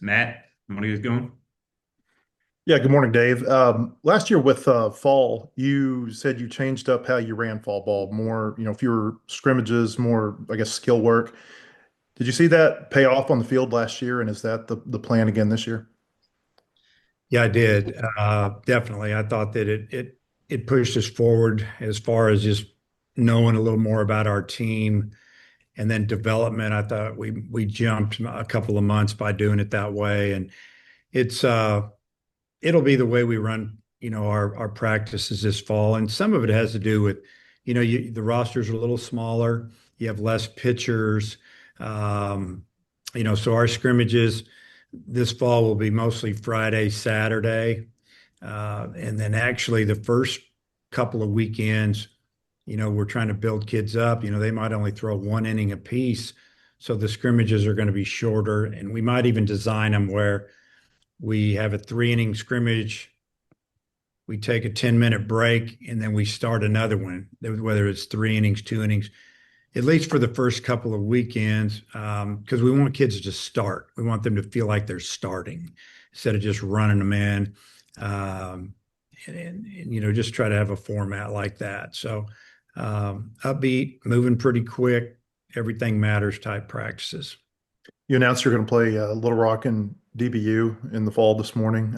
Matt. What are you going? Yeah, good morning, Dave. Last year with fall, you said you changed up how you ran fall ball, more, fewer scrimmages, more, I guess, skill work. Did you see that pay off on the field last year? And is that the plan again this year? Yeah, I did. Definitely. I thought that it pushed us forward as far as just knowing a little more about our team and then development. I thought we jumped a couple of months by doing it that way. And it's it'll be the way we run, our practices this fall. And some of it has to do with, the rosters are a little smaller, you have less pitchers. Um, so our scrimmages this fall will be mostly Friday, Saturday. And then actually the first couple of weekends, we're trying to build kids up. They might only throw one inning apiece. So the scrimmages are going to be shorter. And we might even design them where we have a 3 inning scrimmage. We take a 10-minute break and then we start another one, whether it's 3 innings, 2 innings, at least for the first couple of weekends, because we want kids to start. We want them to feel like they're starting instead of just running them in, and just try to have a format like that. So upbeat, moving pretty quick, everything matters type practices. You announced you're going to play Little Rock and DBU in the fall this morning.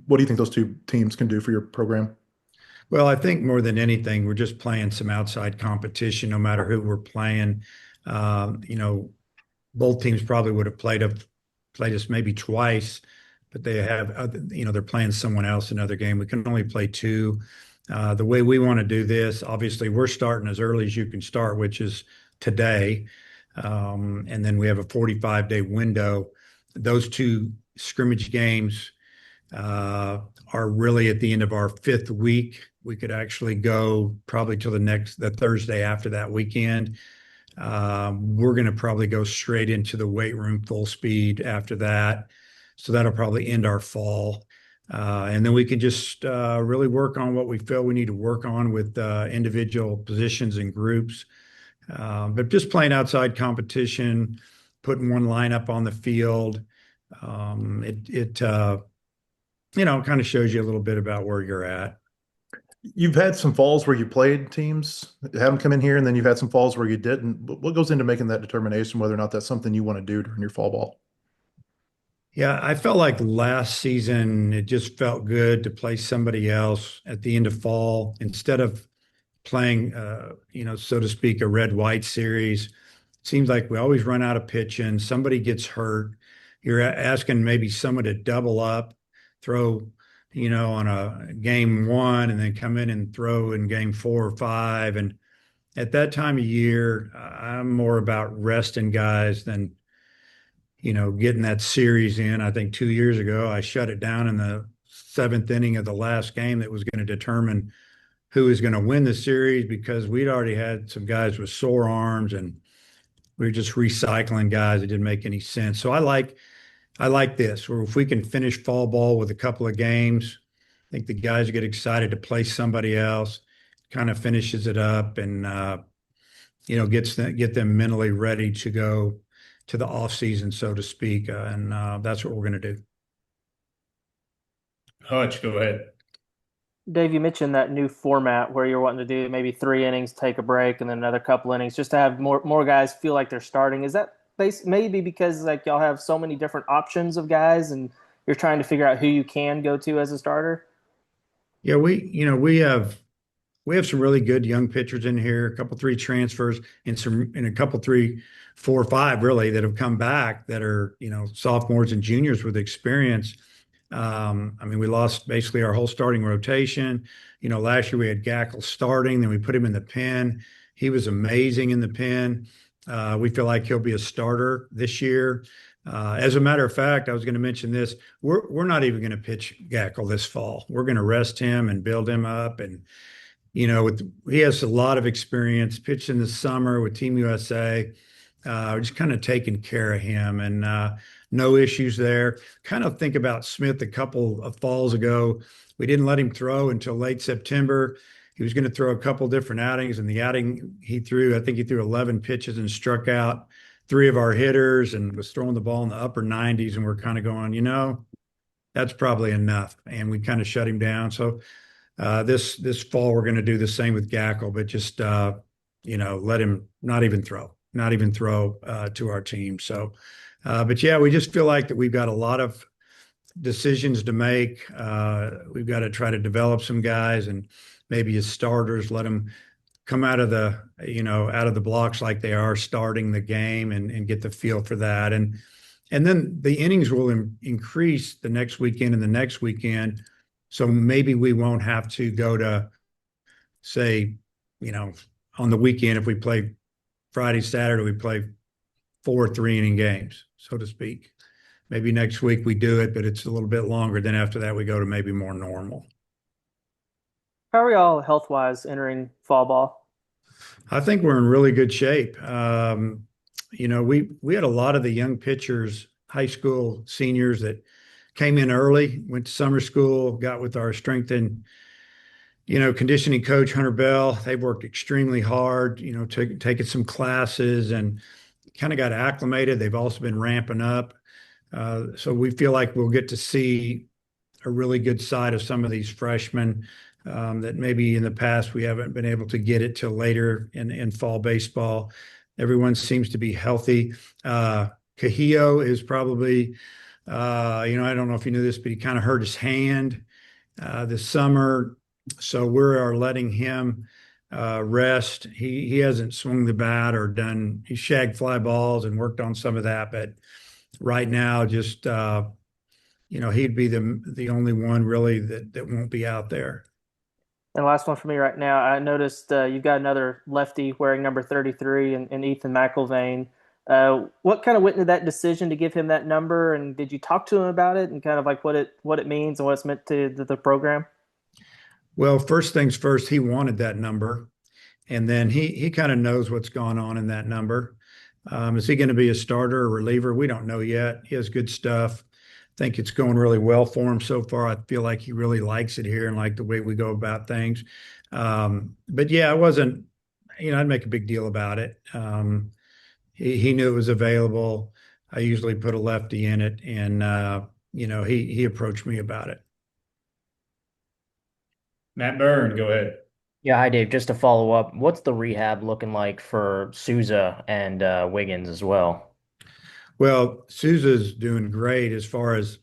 What do you think those two teams can do for your program? Well, I think more than anything, we're just playing some outside competition, no matter who we're playing. Um, you know, Both teams probably would have played us maybe twice, but they have other, they're playing someone else another game. We can only play two. The way we want to do this, obviously, we're starting as early as you can start, which is today, and then we have a 45-day window. Those two scrimmage games are really at the end of our fifth week. We could actually go probably till the Thursday after that weekend. We're going to probably go straight into the weight room full speed after that. So that'll probably end our fall. And then we can just really work on what we feel we need to work on with individual positions and groups. But just playing outside competition, putting one lineup on the field, it kind of shows you a little bit about where you're at. You've had some falls where you played teams, had them come in here, and then you've had some falls where you didn't. What goes into making that determination whether or not that's something you want to do during your fall ball? Yeah, I felt like last season it just felt good to play somebody else at the end of fall instead of playing, so to speak, a red-white series. It seems like we always run out of pitching. Somebody gets hurt. You're asking maybe someone to double up, throw, on a game one, and then come in and throw in game four or five. And at that time of year, I'm more about resting guys than getting that series in. I think 2 years ago, I shut it down in the seventh inning of the last game that was going to determine who was going to win the series because we'd already had some guys with sore arms and we were just recycling guys. It didn't make any sense. So I like this, where if we can finish fall ball with a couple of games, I think the guys get excited to play somebody else, kind of finishes it up and get them mentally ready to go to the off season, so to speak, and that's what we're going to do. Hutch, go ahead. Dave, you mentioned that new format where you're wanting to do maybe 3 innings, take a break, and then another couple innings, just to have more guys feel like they're starting. Is that maybe because like y'all have so many different options of guys, and you're trying to figure out who you can go to as a starter? Yeah, we have some really good young pitchers in here, a couple three transfers, and a couple three, four, five really that have come back that are sophomores and juniors with experience. I mean, we lost basically our whole starting rotation. Last year we had Gackle starting, then we put him in the pen. He was amazing in the pen. We feel like he'll be a starter this year. As a matter of fact, I was going to mention this. We're not even going to pitch Gackle this fall. We're going to rest him and build him up. And he has a lot of experience. Pitched in the summer with Team USA. Just kind of taking care of him and no issues there. Kind of think about Smith a couple of falls ago. We didn't let him throw until late September. He was going to throw a couple different outings, and the outing he threw, I think he threw 11 pitches and struck out three of our hitters and was throwing the ball in the upper 90s, and we're kind of going, that's probably enough. And we kind of shut him down. So this fall we're going to do the same with Gackle, but just let him not even throw to our team. So, but yeah, we just feel like that we've got a lot of decisions to make. We've got to try to develop some guys and maybe as starters, let them come out of the blocks like they are starting the game and get the feel for that. And then the innings will increase the next weekend and the next weekend. So maybe we won't have to go to, say, on the weekend, if we play Friday, Saturday, we play 4 3-inning games, so to speak. Maybe next week we do it, but it's a little bit longer. Then after that, we go to maybe more normal. How are y'all health wise entering fall ball? I think we're in really good shape. We had a lot of the young pitchers, high school seniors that came in early, went to summer school, got with our strength and conditioning coach Hunter Bell. They've worked extremely hard, taking some classes and kind of got acclimated. They've also been ramping up. So we feel like we'll get to see a really good side of some of these freshmen that maybe in the past we haven't been able to get it till later in fall baseball. Everyone seems to be healthy. Cahillo is probably, I don't know if you knew this, but he kind of hurt his hand this summer. So we're letting him rest. He hasn't swung the bat or he shagged fly balls and worked on some of that, but right now just he'd be the only one really that won't be out there. And last one for me right now. I noticed you've got another lefty wearing number 33 in Ethan McIlvain. What kind of went into that decision to give him that number, and did you talk to him about it and kind of like what it means and what it's meant to the program? Well, first things first, he wanted that number, and then he kind of knows what's gone on in that number. Is he going to be a starter or reliever? We don't know yet. He has good stuff. I think it's going really well for him so far. I feel like he really likes it here and like the way we go about things. But yeah, I wasn't, I'd make a big deal about it. He knew it was available. I usually put a lefty in it, and he approached me about it. Matt Byrne, go ahead. Yeah, hi Dave. Just to follow up, what's the rehab looking like for Souza and Wiggins as well? Well, Souza's doing great as far as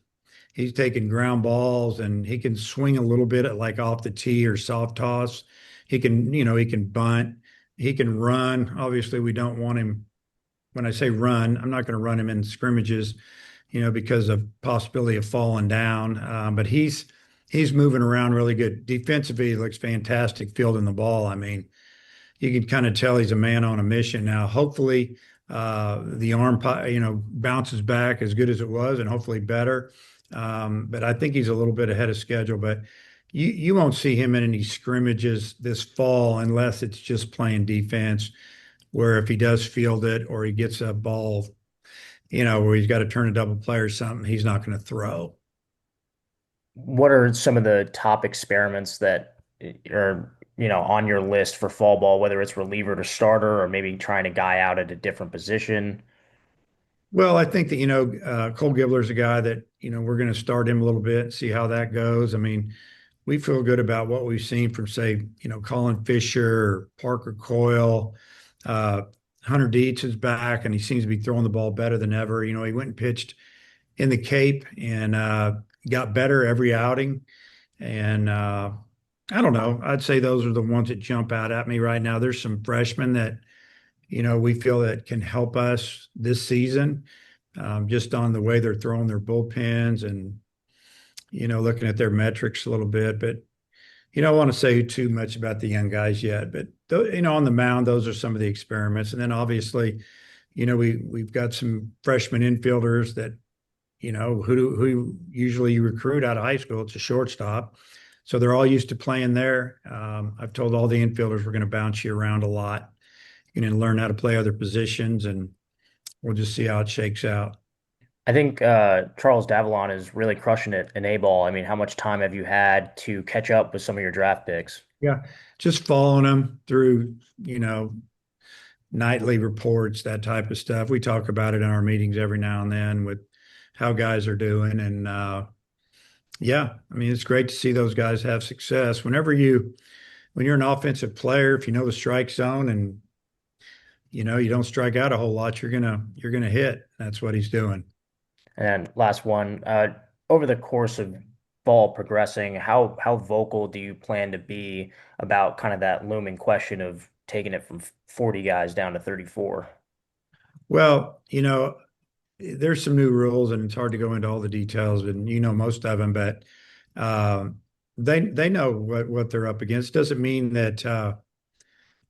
he's taking ground balls and he can swing a little bit at like off the tee or soft toss. He can bunt, he can run. Obviously, we don't want him. When I say run, I'm not going to run him in scrimmages, because of possibility of falling down. But he's moving around really good. Defensively, he looks fantastic fielding the ball. I mean, you can kind of tell he's a man on a mission now. Hopefully, the arm, bounces back as good as it was, and hopefully better. But I think he's a little bit ahead of schedule. But you won't see him in any scrimmages this fall unless it's just playing defense. Where if he does field it or he gets a ball, where he's got to turn a double play or something, he's not going to throw. What are some of the top experiments that are, on your list for fall ball, whether it's reliever to starter or maybe trying a guy out at a different position? Well, I think that, Cole Gibler's a guy that, we're going to start him a little bit, see how that goes. I mean, we feel good about what we've seen from, say, Colin Fisher, or Parker Coyle. Hunter Dietz is back, and he seems to be throwing the ball better than ever. He went and pitched in the Cape and got better every outing. And I don't know. I'd say those are the ones that jump out at me right now. There's some freshmen that, we feel that can help us this season, just on the way they're throwing their bullpens and, looking at their metrics a little bit. But I don't want to say too much about the young guys yet. But, on the mound, those are some of the experiments. And then obviously, we've got some freshman infielders that, who usually you recruit out of high school. It's a shortstop. So they're all used to playing there. I've told all the infielders we're going to bounce you around a lot. You're going to learn how to play other positions, and we'll just see how it shakes out. I think Charles Davalon is really crushing it in A-ball. I mean, how much time have you had to catch up with some of your draft picks? Yeah, just following them through, nightly reports, that type of stuff. We talk about it in our meetings every now and then with how guys are doing. And yeah, I mean, it's great to see those guys have success. When you're an offensive player, if you know the strike zone and you don't strike out a whole lot, you're gonna hit. That's what he's doing. And then last one, over the course of fall progressing, how vocal do you plan to be about kind of that looming question of taking it from 40 guys down to 34? Well, there's some new rules, and it's hard to go into all the details, and most of them, but uh, they know what they're up against. Doesn't mean that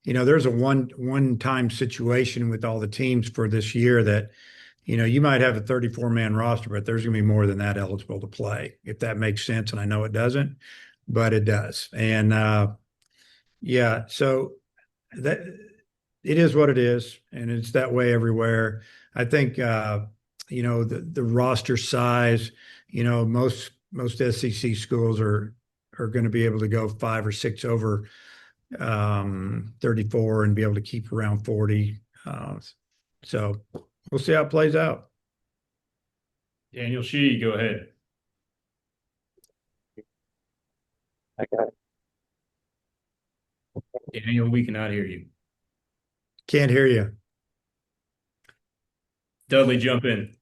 there's a one time situation with all the teams for this year that you might have a 34-man roster, but there's going to be more than that eligible to play, if that makes sense. And I know it doesn't, but it does. And yeah, so that it is what it is, and it's that way everywhere. I think the roster size, most SEC schools are going to be able to go 5 or 6 over 34 and be able to keep around 40. So we'll see how it plays out. Daniel Shee, go ahead. Daniel, we cannot hear you. Can't hear you. Dudley, jump in.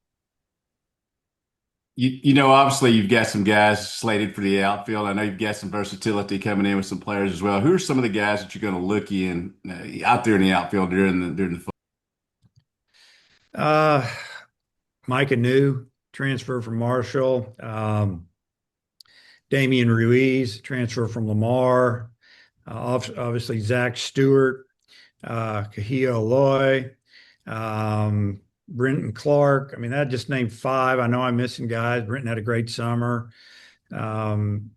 Obviously you've got some guys slated for the outfield. I know you've got some versatility coming in with some players as well. Who are some of the guys that you're going to look in out there in the outfield during the fall? Uh, Micah New, transfer from Marshall. Damian Ruiz, transfer from Lamar. Obviously, Zach Stewart, Kahia Aloy, Brenton Clark. I mean, that just named 5. I know I'm missing guys. Brenton had a great summer. Um,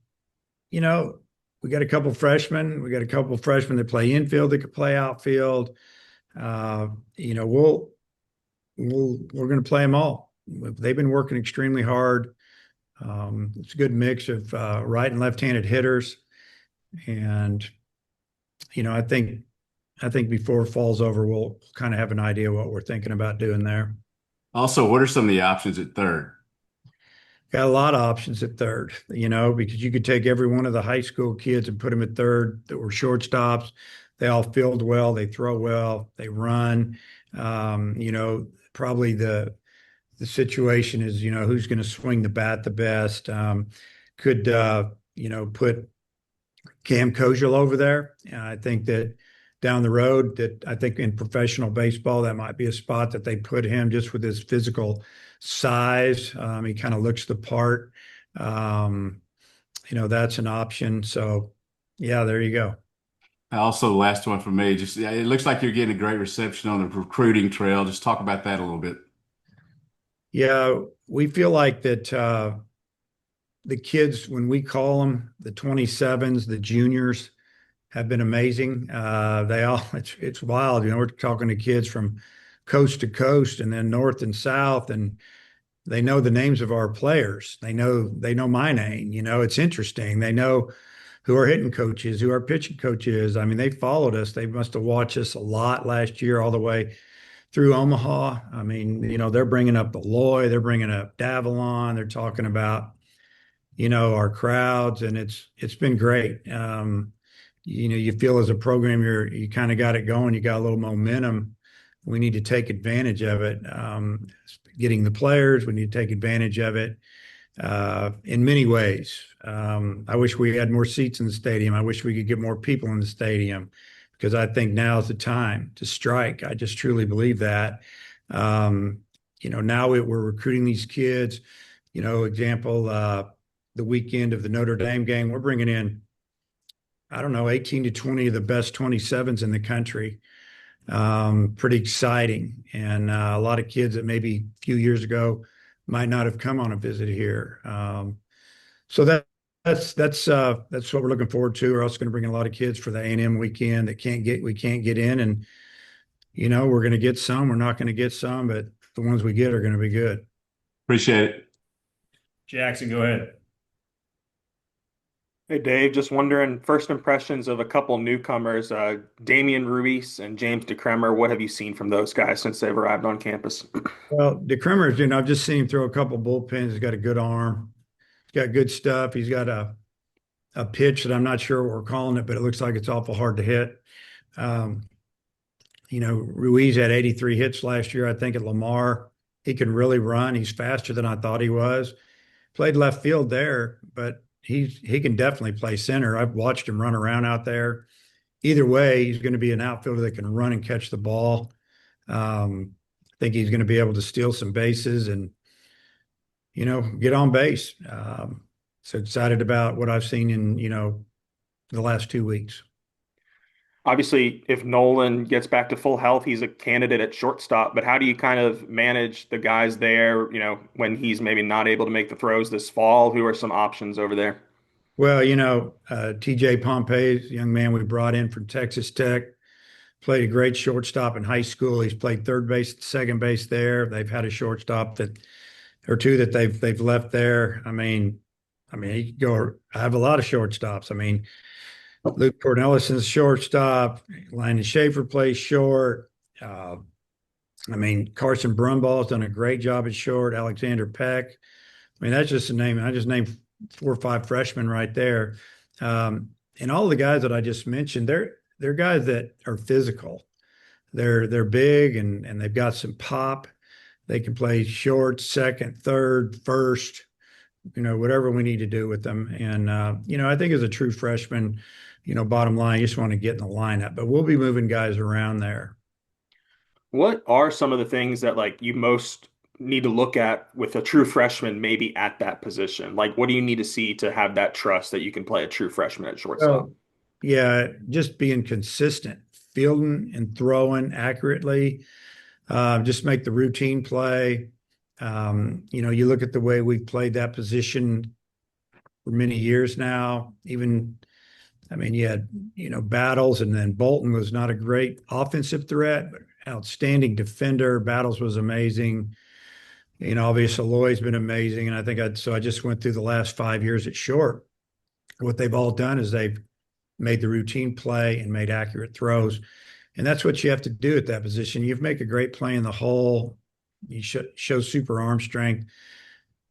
we got a couple freshmen. We got a couple freshmen that play infield that could play outfield. Uh, you know, we'll we're going to play them all. They've been working extremely hard. It's a good mix of right and left-handed hitters, and I think before fall's over, we'll kind of have an idea what we're thinking about doing there. Also, what are some of the options at third? Got a lot of options at third, because you could take every one of the high school kids and put them at third that were shortstops. They all field well, they throw well, they run. Probably the situation is, who's going to swing the bat the best. Could put Cam Koziel over there. I think that down the road, that I think in professional baseball, that might be a spot that they put him just with his physical size. He kind of looks the part. That's an option. So, yeah, there you go. Also, the last one for me, just it looks like you're getting a great reception on the recruiting trail. Just talk about that a little bit. Yeah, we feel like that the kids, when we call them the 27s, the juniors, have been amazing. It's wild. We're talking to kids from coast to coast and then north and south, and they know the names of our players. They know my name. It's interesting. They know who our hitting coach is, who our pitching coach is. I mean, they followed us. They must have watched us a lot last year, all the way through Omaha. I mean, they're bringing up Eloy, they're bringing up Davalon, they're talking about, our crowds, and it's been great. You feel as a program, you kind of got it going, you got a little momentum. We need to take advantage of it. Getting the players, we need to take advantage of it in many ways. I wish we had more seats in the stadium. I wish we could get more people in the stadium, because I think now is the time to strike. I just truly believe that. Now we're recruiting these kids. Example, the weekend of the Notre Dame game, we're bringing in, I don't know, 18 to 20 of the best 27s in the country. Pretty exciting. And a lot of kids that maybe a few years ago might not have come on a visit here. So that's what we're looking forward to. We're also going to bring in a lot of kids for the A&M weekend that we can't get in, and we're going to get some. We're not going to get some, but the ones we get are going to be good. Appreciate it. Jackson, go ahead. Hey Dave, just wondering, first impressions of a couple newcomers, Damian Ruiz and James DeCremer. What have you seen from those guys since they've arrived on campus? Well, DeCremers, I've just seen him throw a couple bullpens. He's got a good arm. He's got good stuff. He's got a pitch that I'm not sure what we're calling it, but it looks like it's awful hard to hit. Um, Ruiz had 83 hits last year, I think, at Lamar. He can really run. He's faster than I thought he was. Played left field there, but he can definitely play center. I've watched him run around out there. Either way, he's going to be an outfielder that can run and catch the ball. I think he's going to be able to steal some bases and get on base. So excited about what I've seen in the last 2 weeks. Obviously, if Nolan gets back to full health, he's a candidate at shortstop. But how do you kind of manage the guys there, when he's maybe not able to make the throws this fall? Who are some options over there? Well, TJ Pompey, young man we brought in from Texas Tech, played a great shortstop in high school. He's played third base, second base there. They've had a shortstop or two that they've left there. He could go. I have a lot of shortstops. Luke Cornelison's shortstop. Landon Schaefer plays short. Carson Brumball's done a great job at short. Alexander Peck. That's just a name. I just named 4 or 5 freshmen right there. And all the guys that I just mentioned, they're guys that are physical. They're big and they've got some pop. They can play short, second, third, first, whatever we need to do with them. And I think as a true freshman, bottom line, you just want to get in the lineup. But we'll be moving guys around there. What are some of the things that you most need to look at with a true freshman, maybe at that position? Like, what do you need to see to have that trust that you can play a true freshman at shortstop? Well, yeah, just being consistent, fielding and throwing accurately. Just make the routine play. You look at the way we've played that position for many years now. You had, Battles, and then Bolton was not a great offensive threat, but outstanding defender. Battles was amazing. Obviously Lloyd's been amazing. And I just went through the last 5 years at short. What they've all done is they've made the routine play and made accurate throws. And that's what you have to do at that position. You make a great play in the hole. You show super arm strength.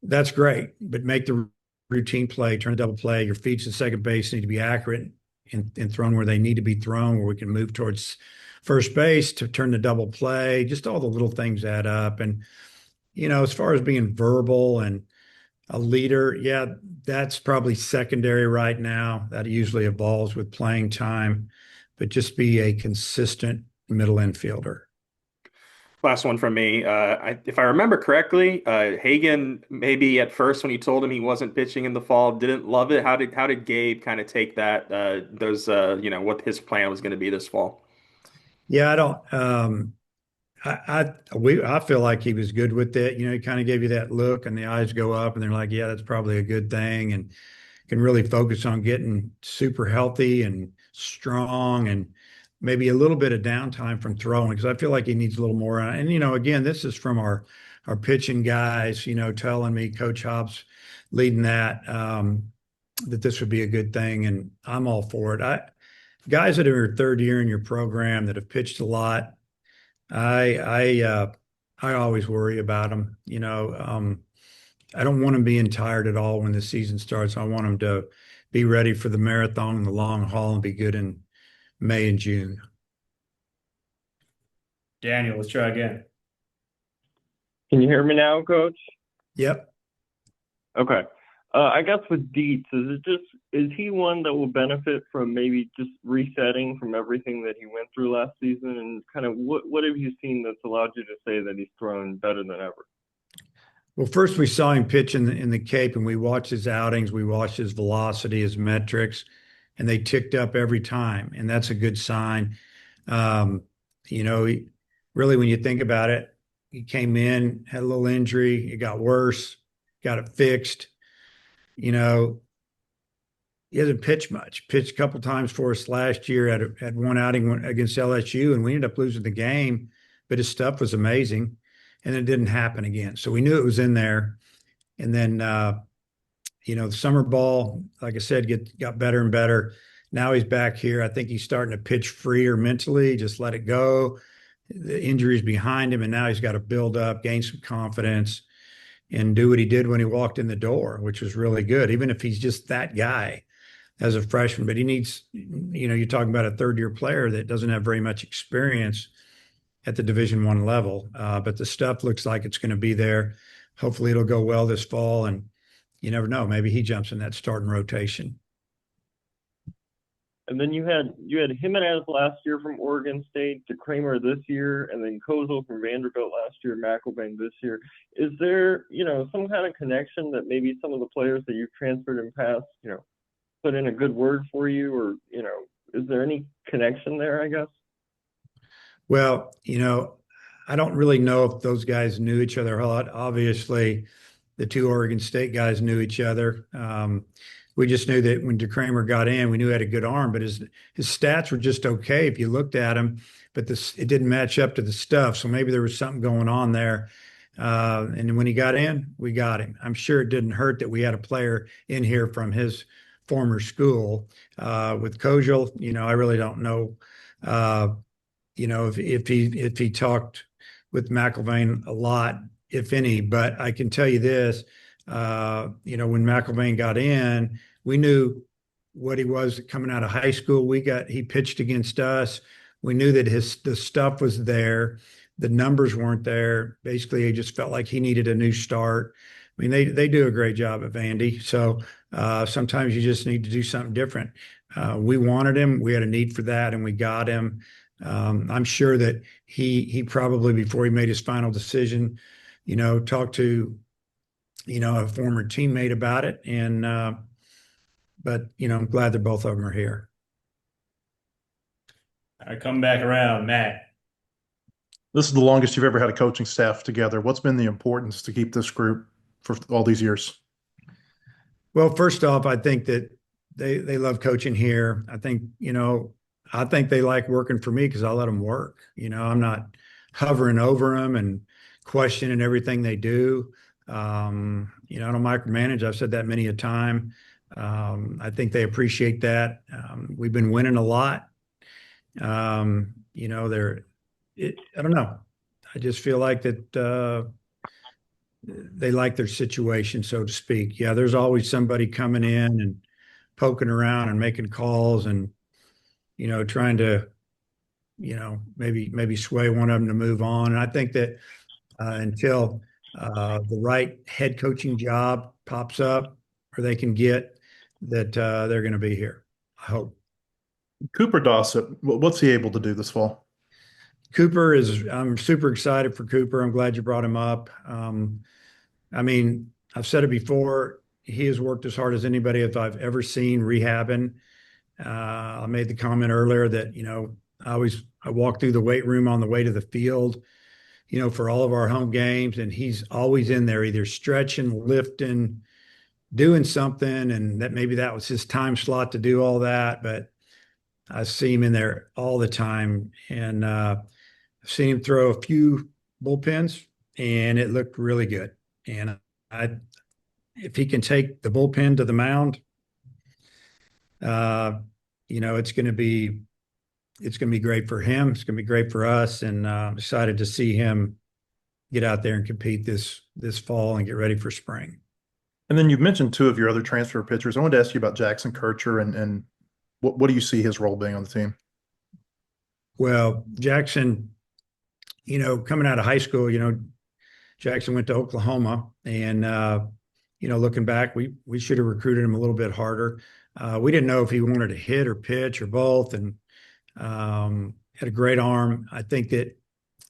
That's great, but make the routine play, turn a double play. Your feet to second base need to be accurate and thrown where they need to be thrown, where we can move towards first base to turn the double play. Just all the little things add up. And, as far as being verbal and a leader, yeah, that's probably secondary right now. That usually evolves with playing time, but just be a consistent middle infielder. Last one from me. If I remember correctly, Hagan maybe at first when you told him he wasn't pitching in the fall didn't love it. How did Gabe kind of take that? What his plan was going to be this fall? Yeah, I don't. I feel like he was good with it. He kind of gave you that look, and the eyes go up, and they're like, "Yeah, that's probably a good thing," and can really focus on getting super healthy and strong, and maybe a little bit of downtime from throwing because I feel like he needs a little more. And again, this is from our pitching guys, telling me Coach Hobbs leading that this would be a good thing, and I'm all for it. Guys that are third year in your program that have pitched a lot, I always worry about them. I don't want them being tired at all when the season starts. I want them to be ready for the marathon and the long haul and be good in May and June. Daniel, let's try again. Can you hear me now, Coach? Yep. Okay. I guess with Dietz, is he one that will benefit from maybe just resetting from everything that he went through last season? And kind of what have you seen that's allowed you to say that he's thrown better than ever? Well, first we saw him pitch in the Cape, and we watched his outings, we watched his velocity, his metrics, and they ticked up every time, and that's a good sign. Really, when you think about it, he came in, had a little injury, it got worse, got it fixed. He hasn't pitched much. Pitched a couple times for us last year. Had one outing against LSU, and we ended up losing the game. But his stuff was amazing, and it didn't happen again. So we knew it was in there. And then the summer ball, like I said, got better and better. Now he's back here. I think he's starting to pitch freer mentally, just let it go. The injuries behind him, and now he's got to build up, gain some confidence, and do what he did when he walked in the door, which was really good, even if he's just that guy as a freshman. But he needs, you're talking about a third-year player that doesn't have very much experience at the Division I level, but the stuff looks like it's going to be there. Hopefully it'll go well this fall, and you never know, maybe he jumps in that starting rotation. And then you had Jimenez last year from Oregon State, Kramer this year, and then Kozel from Vanderbilt last year, McElvain this year. Is there, some kind of connection that maybe some of the players that you've transferred in past, put in a good word for you, or, is there any connection there, I guess? Well, I don't really know if those guys knew each other a lot. Obviously, the two Oregon State guys knew each other. We just knew that when DeCramer got in, we knew he had a good arm, but his stats were just okay if you looked at him, but it didn't match up to the stuff. So maybe there was something going on there. And when he got in, we got him. I'm sure it didn't hurt that we had a player in here from his former school. With Kozel, I really don't know. If he talked with McElvain a lot, if any, but I can tell you this, when McElvain got in, we knew what he was coming out of high school. He pitched against us. We knew that the stuff was there. The numbers weren't there. Basically, he just felt like he needed a new start. I mean, they do a great job at Vandy. So sometimes you just need to do something different. We wanted him. We had a need for that, and we got him. I'm sure that he probably, before he made his final decision, talked to, a former teammate about it. But I'm glad that both of them are here. I come back around, Matt. This is the longest you've ever had a coaching staff together. What's been the importance to keep this group for all these years? Well, first off, I think that they love coaching here. I think they like working for me because I let them work. I'm not hovering over them and questioning everything they do. I don't micromanage. I've said that many a time. I think they appreciate that. We've been winning a lot. I don't know. I just feel like that they like their situation, so to speak. Yeah, there's always somebody coming in and poking around and making calls and trying to maybe sway one of them to move on. And I think that until the right head coaching job pops up or they can get that, they're going to be here, I hope. Cooper Dossett, what's he able to do this fall? I'm super excited for Cooper. I'm glad you brought him up. I've said it before, he has worked as hard as anybody if I've ever seen rehabbing. I made the comment earlier that, I walk through the weight room on the way to the field, for all of our home games, and he's always in there either stretching, lifting, doing something, and maybe that was his time slot to do all that, but I see him in there all the time, and I've seen him throw a few bullpens, and it looked really good. And if he can take the bullpen to the mound, it's going to be great for him. It's going to be great for us, and I'm excited to see him get out there and compete this fall and get ready for spring. And then you've mentioned two of your other transfer pitchers. I wanted to ask you about Jackson Kircher and what do you see his role being on the team? Well, Jackson, coming out of high school, Jackson went to Oklahoma, and looking back, we should have recruited him a little bit harder. We didn't know if he wanted to hit or pitch or both, and had a great arm. I think that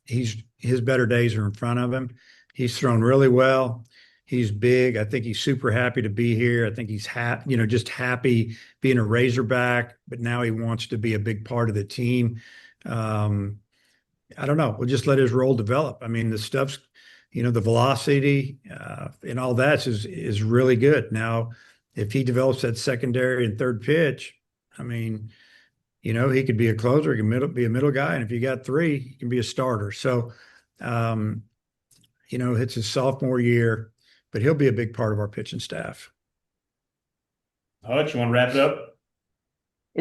his better days are in front of him. He's thrown really well. He's big. I think he's super happy to be here. I think he's just happy being a Razorback, but now he wants to be a big part of the team. I don't know. We'll just let his role develop. I mean, the stuff's, the velocity and all that is really good. Now, if he develops that secondary and third pitch, he could be a closer, he can be a middle guy, and if you got three, he can be a starter. So, it's his sophomore year, but he'll be a big part of our pitching staff. Hutch, you want to wrap it up?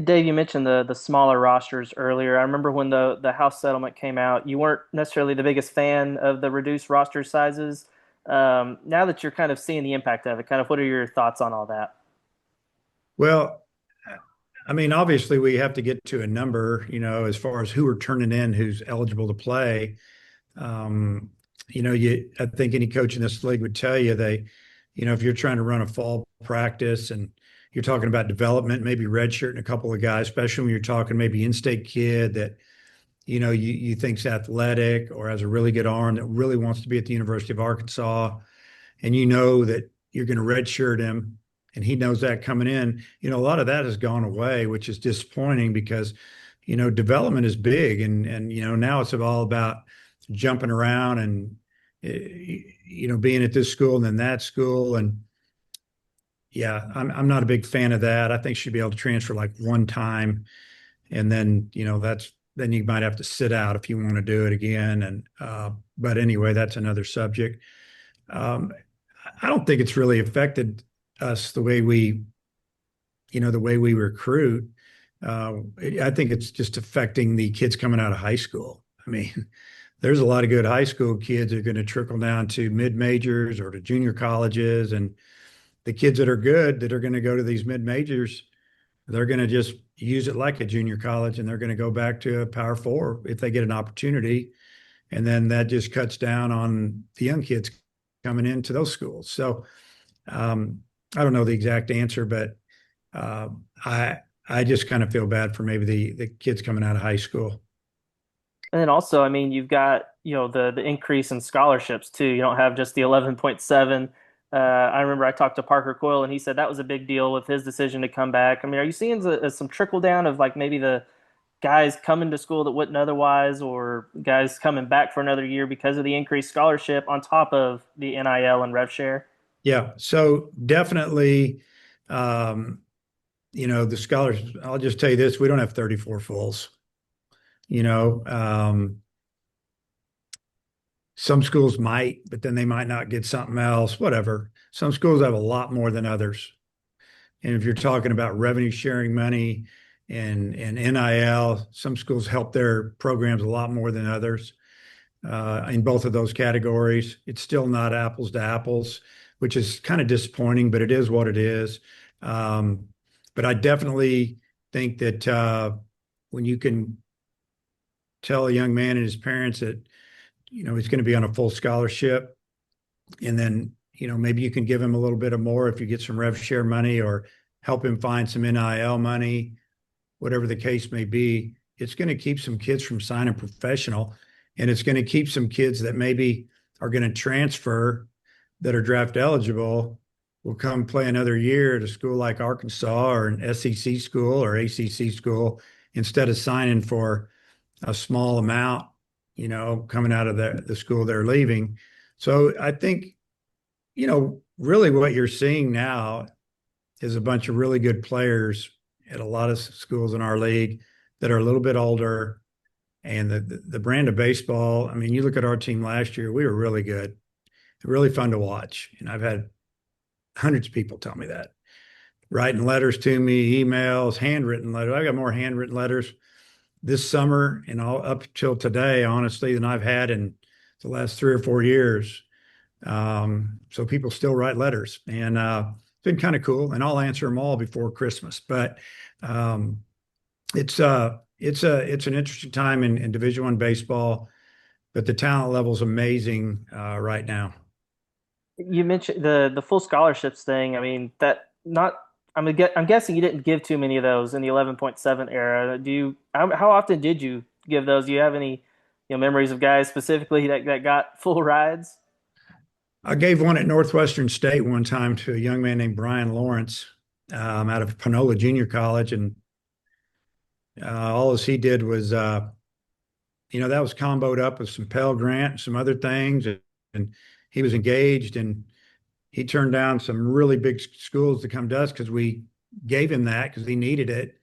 Dave, you mentioned the smaller rosters earlier. I remember when the House settlement came out, you weren't necessarily the biggest fan of the reduced roster sizes. Now that you're kind of seeing the impact of it, kind of what are your thoughts on all that? Well, I mean, obviously we have to get to a number, as far as who are turning in, who's eligible to play. Um, I think any coach in this league would tell you if you're trying to run a fall practice and you're talking about development, maybe redshirting a couple of guys, especially when you're talking maybe in-state kid that, you think's athletic or has a really good arm that really wants to be at the University of Arkansas, and you know that you're going to redshirt him, and he knows that coming in. A lot of that has gone away, which is disappointing because, development is big, and now it's all about jumping around and being at this school and then that school. And yeah, I'm not a big fan of that. I think you should be able to transfer like one time, and then then you might have to sit out if you want to do it again. And but anyway, that's another subject. um, I don't think it's really affected us the way we recruit. uh, I think it's just affecting the kids coming out of high school. I mean, there's a lot of good high school kids that are going to trickle down to mid majors or to junior colleges, and the kids that are good that are going to go to these mid majors, they're going to just use it like a junior college, and they're going to go back to a Power Four if they get an opportunity, and then that just cuts down on the young kids coming into those schools. So I don't know the exact answer, but uh, I just kind of feel bad for maybe the kids coming out of high school. And then also, I mean, you've got, the increase in scholarships too. You don't have just the 11.7. I remember I talked to Parker Coyle and he said that was a big deal with his decision to come back. I mean, are you seeing some trickle down of like maybe the guys coming to school that wouldn't otherwise, or guys coming back for another year because of the increased scholarship on top of the NIL and rev share? Yeah, so definitely, the scholars. I'll just tell you this: we don't have 34 fulls. You know, some schools might, but then they might not get something else. Whatever. Some schools have a lot more than others. And if you're talking about revenue sharing money and NIL, some schools help their programs a lot more than others. In both of those categories, it's still not apples to apples, which is kind of disappointing, but it is what it is. Um, but I definitely think that when you can tell a young man and his parents that he's going to be on a full scholarship, and then maybe you can give him a little bit of more if you get some rev share money or help him find some NIL money, whatever the case may be. It's going to keep some kids from signing professional, and it's going to keep some kids that maybe are going to transfer that are draft eligible will come play another year at a school like Arkansas or an SEC school or ACC school instead of signing for a small amount, coming out of the school they're leaving. So I think, really what you're seeing now is a bunch of really good players at a lot of schools in our league that are a little bit older. And the brand of baseball, I mean, you look at our team last year, we were really good, really fun to watch. And I've had hundreds of people tell me that, writing letters to me, emails, handwritten letters. I got more handwritten letters this summer and all up till today, honestly, than I've had in the last 3 or 4 years. So people still write letters, and it's been kind of cool. And I'll answer them all before Christmas. But it's an interesting time in Division I baseball, but the talent level is amazing right now. You mentioned the full scholarships thing. I mean, that not I'm guessing you didn't give too many of those in the 11.7 era. How often did you give those? Do you have any memories of guys specifically that got full rides? I gave one at Northwestern State one time to a young man named Brian Lawrence out of Panola Junior College, and all as he did was, that was comboed up with some Pell Grant and some other things, and he was engaged, and he turned down some really big schools to come to us because we gave him that because he needed it.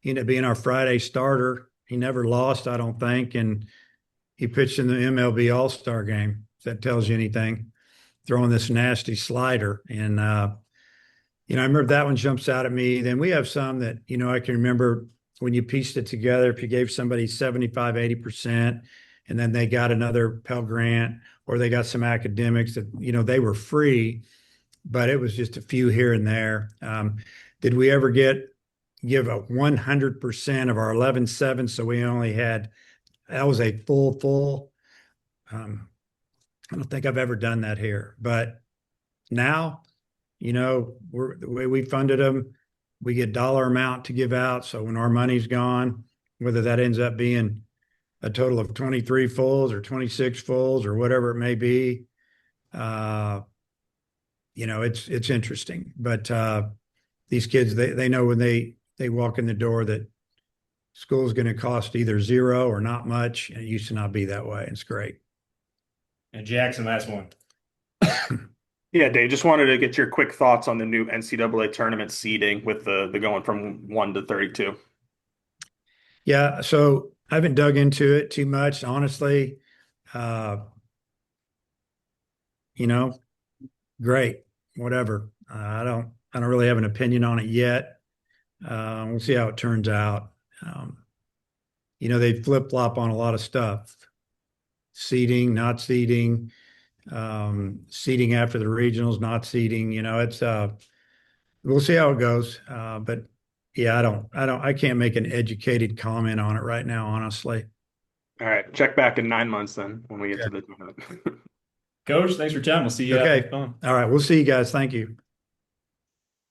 He ended up being our Friday starter. He never lost, I don't think, and he pitched in the MLB All-Star game. If that tells you anything, throwing this nasty slider. And I remember that one jumps out at me. Then we have some that, I can remember when you pieced it together, if you gave somebody 75, 80%, and then they got another Pell Grant or they got some academics that, they were free, but it was just a few here and there. Did we ever give a 100% of our 11.7? So we only had, that was a full. I don't think I've ever done that here, but now, the way we funded them, we get dollar amount to give out. So when our money's gone, whether that ends up being a total of 23 fulls or 26 fulls or whatever it may be, it's interesting. But these kids, they know when they walk in the door that school is going to cost either zero or not much. And it used to not be that way. It's great. And Jackson, last one. Yeah, Dave, just wanted to get your quick thoughts on the new NCAA tournament seeding with the going from 1 to 32. Yeah, so I haven't dug into it too much, honestly. Great, whatever. I don't really have an opinion on it yet. We'll see how it turns out. They flip flop on a lot of stuff. Seeding, not seeding, seeding after the regionals, not seeding. We'll see how it goes. But yeah, I can't make an educated comment on it right now, honestly. All right, check back in 9 months then when we get to the tournament. Coach, thanks for your time. We'll see you Okay. out. All right. We'll see you guys. Thank you.